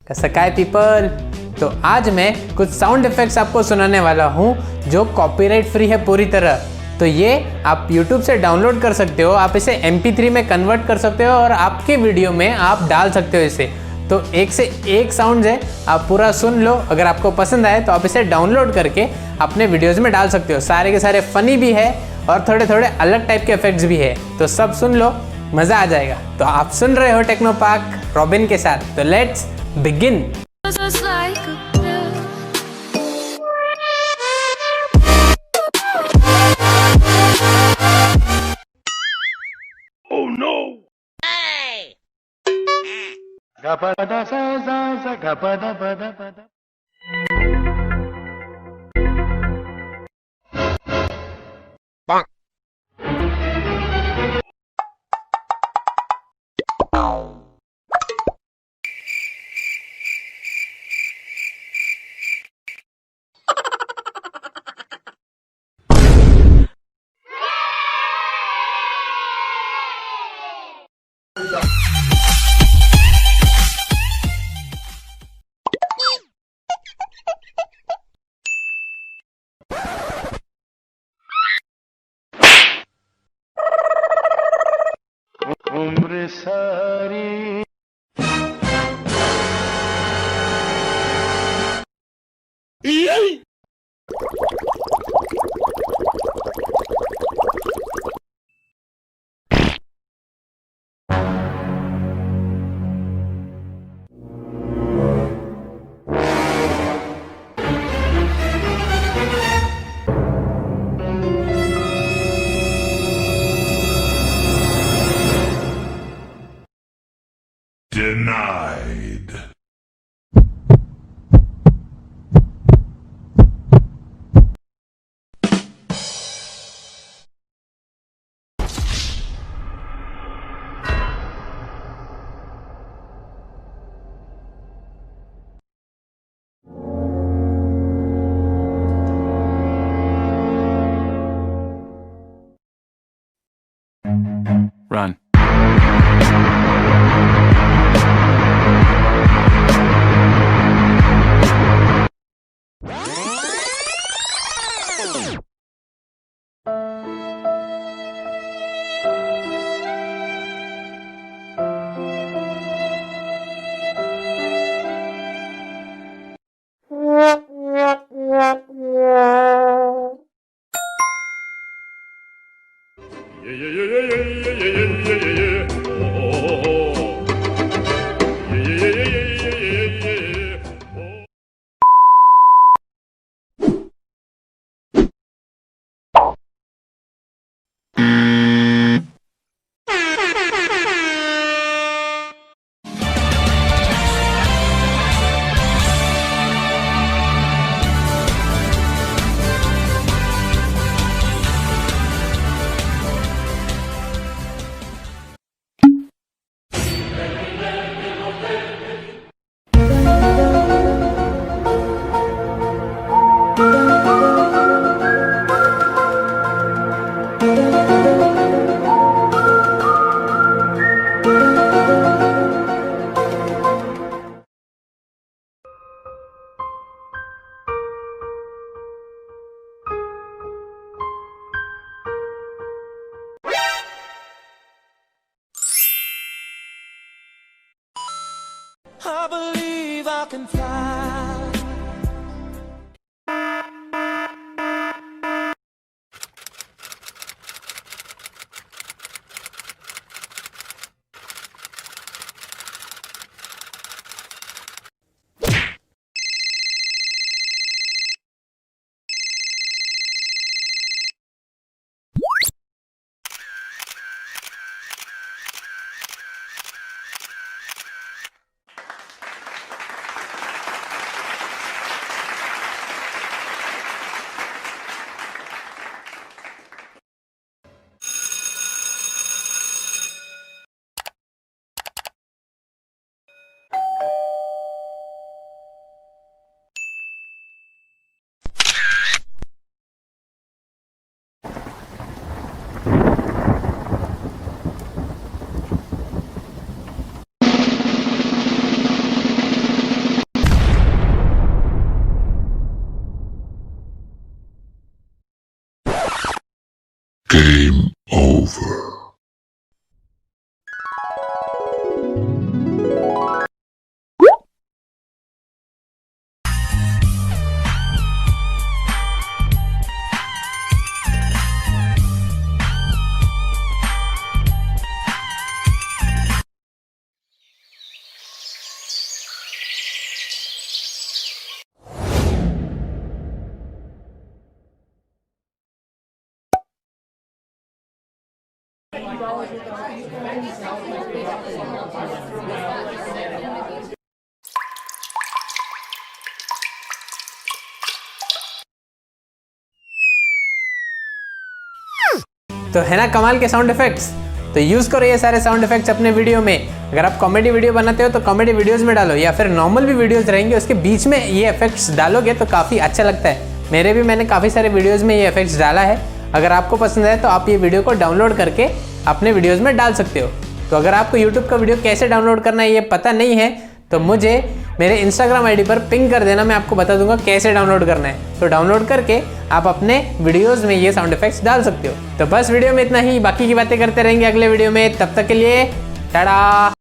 कैसा काय पीपल। तो आज मैं कुछ साउंड इफेक्ट्स आपको सुनाने वाला हूँ जो कॉपीराइट फ्री है पूरी तरह। तो ये आप YouTube से डाउनलोड कर सकते हो, आप इसे MP3 में कन्वर्ट कर सकते हो और आपके वीडियो में आप डाल सकते हो इसे। तो एक से एक साउंड है, आप पूरा सुन लो। अगर आपको पसंद आए तो आप इसे डाउनलोड करके अपने वीडियोज़ में डाल सकते हो। सारे के सारे फनी भी है और थोड़े थोड़े अलग टाइप के इफेक्ट्स भी है, तो सब सुन लो, मज़ा आ जाएगा। तो आप सुन रहे हो टेक्नो पार्क रॉबिन के साथ, तो let's begin. Oh no! Gapada sa sa sa gapada pada pada. Bonk. उम्र सारी denied. Run. I believe I can fly. तो है ना कमाल के साउंड इफेक्ट्स। तो यूज़ करो ये सारे साउंड इफेक्ट्स अपने वीडियो में। अगर आप कॉमेडी वीडियो बनाते हो तो कॉमेडी वीडियोस में डालो, या फिर नॉर्मल भी वीडियोस रहेंगे उसके बीच में ये इफेक्ट्स डालोगे तो काफ़ी अच्छा लगता है। मैंने काफ़ी सारे वीडियोज़ में ये इफेक्ट्स डाला है। अगर आपको पसंद है तो आप ये वीडियो को डाउनलोड करके अपने वीडियोज़ में डाल सकते हो। तो अगर आपको यूट्यूब का वीडियो कैसे डाउनलोड करना है ये पता नहीं है तो मुझे मेरे इंस्टाग्राम आईडी पर पिंग कर देना, मैं आपको बता दूंगा कैसे डाउनलोड करना है। तो डाउनलोड करके आप अपने वीडियोस में ये साउंड इफेक्ट्स डाल सकते हो। तो बस वीडियो में इतना ही, बाकी की बातें करते रहेंगे अगले वीडियो में। तब तक के लिए टाटा।